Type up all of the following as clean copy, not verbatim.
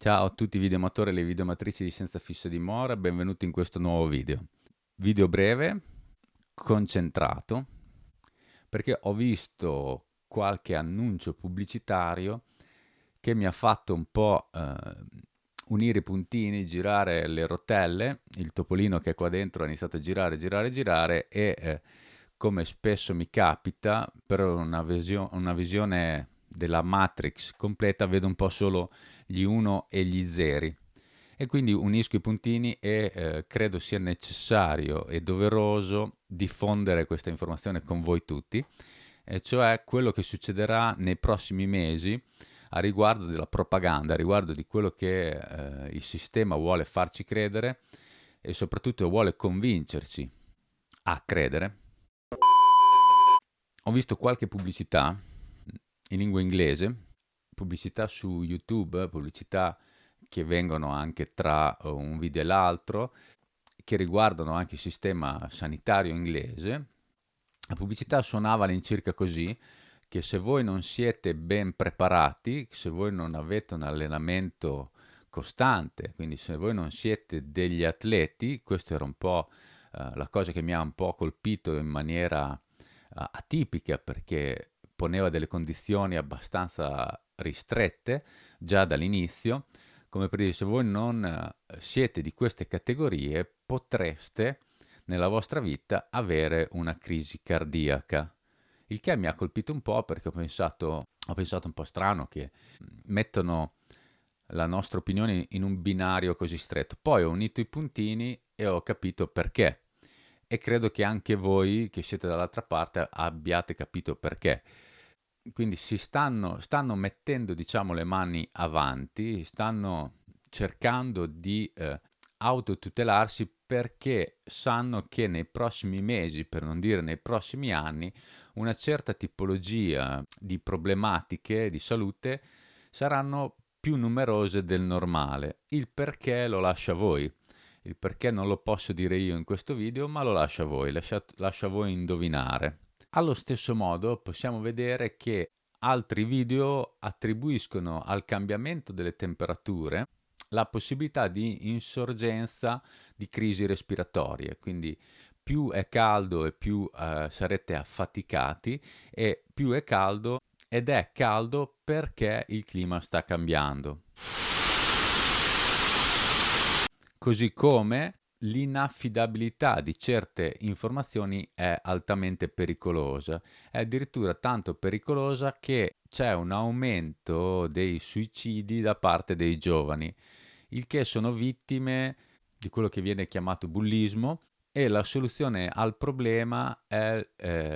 Ciao a tutti i videoamatori e le videoamatrici di Senza Fisso Dimora, benvenuti in questo nuovo video. Video breve, concentrato, perché ho visto qualche annuncio pubblicitario che mi ha fatto un po' unire i puntini, girare le rotelle, il topolino che è qua dentro ha iniziato a girare, girare, girare e come spesso mi capita, per una visione della Matrix completa, vedo un po' solo gli 1 e gli 0 e quindi unisco i puntini e credo sia necessario e doveroso diffondere questa informazione con voi tutti, e cioè quello che succederà nei prossimi mesi a riguardo della propaganda, a riguardo di quello che il sistema vuole farci credere e soprattutto vuole convincerci a credere. Ho visto qualche pubblicità in lingua inglese, pubblicità su YouTube, pubblicità che vengono anche tra un video e l'altro, che riguardano anche il sistema sanitario inglese. La pubblicità suonava all'incirca così, che se voi non siete ben preparati, se voi non avete un allenamento costante, quindi se voi non siete degli atleti, questo era un po' la cosa che mi ha un po' colpito in maniera atipica, perché poneva delle condizioni abbastanza ristrette già dall'inizio, come per dire, se voi non siete di queste categorie potreste nella vostra vita avere una crisi cardiaca. Il che mi ha colpito un po' perché ho pensato un po' strano che mettono la nostra opinione in un binario così stretto. Poi ho unito i puntini e ho capito perché. E credo che anche voi che siete dall'altra parte abbiate capito perché. Quindi stanno mettendo, diciamo, le mani avanti, stanno cercando di autotutelarsi perché sanno che nei prossimi mesi, per non dire nei prossimi anni, una certa tipologia di problematiche di salute saranno più numerose del normale. Il perché lo lascio a voi. Il perché non lo posso dire io in questo video, ma lo lascio a voi, lascio a voi indovinare. Allo stesso modo possiamo vedere che altri video attribuiscono al cambiamento delle temperature la possibilità di insorgenza di crisi respiratorie, quindi più è caldo e più sarete affaticati, e più è caldo ed è caldo perché il clima sta cambiando. Così come l'inaffidabilità di certe informazioni è altamente pericolosa. È addirittura tanto pericolosa che c'è un aumento dei suicidi da parte dei giovani, il che sono vittime di quello che viene chiamato bullismo, e la soluzione al problema è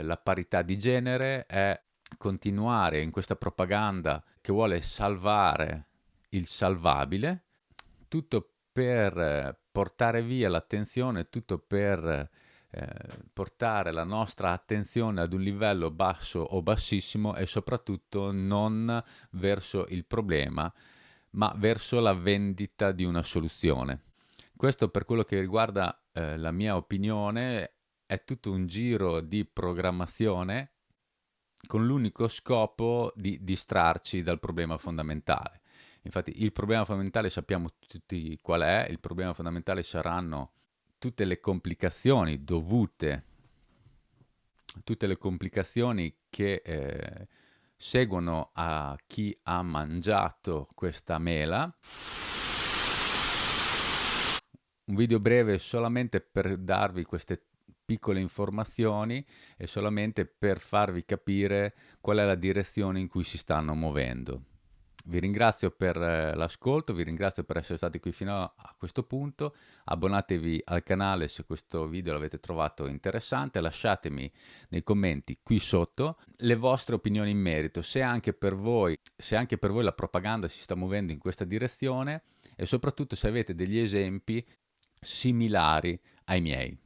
la parità di genere, è continuare in questa propaganda che vuole salvare il salvabile, tutto per portare via l'attenzione, tutto per portare la nostra attenzione ad un livello basso o bassissimo, e soprattutto non verso il problema, ma verso la vendita di una soluzione. Questo, per quello che riguarda la mia opinione, è tutto un giro di programmazione con l'unico scopo di distrarci dal problema fondamentale. Infatti il problema fondamentale sappiamo tutti qual è. Il problema fondamentale saranno tutte le complicazioni dovute, tutte le complicazioni che seguono a chi ha mangiato questa mela. Un video breve solamente per darvi queste piccole informazioni e solamente per farvi capire qual è la direzione in cui si stanno muovendo. Vi ringrazio per l'ascolto, vi ringrazio per essere stati qui fino a questo punto. Abbonatevi al canale se questo video l'avete trovato interessante, lasciatemi nei commenti qui sotto le vostre opinioni in merito, se anche per voi la propaganda si sta muovendo in questa direzione, e soprattutto se avete degli esempi similari ai miei.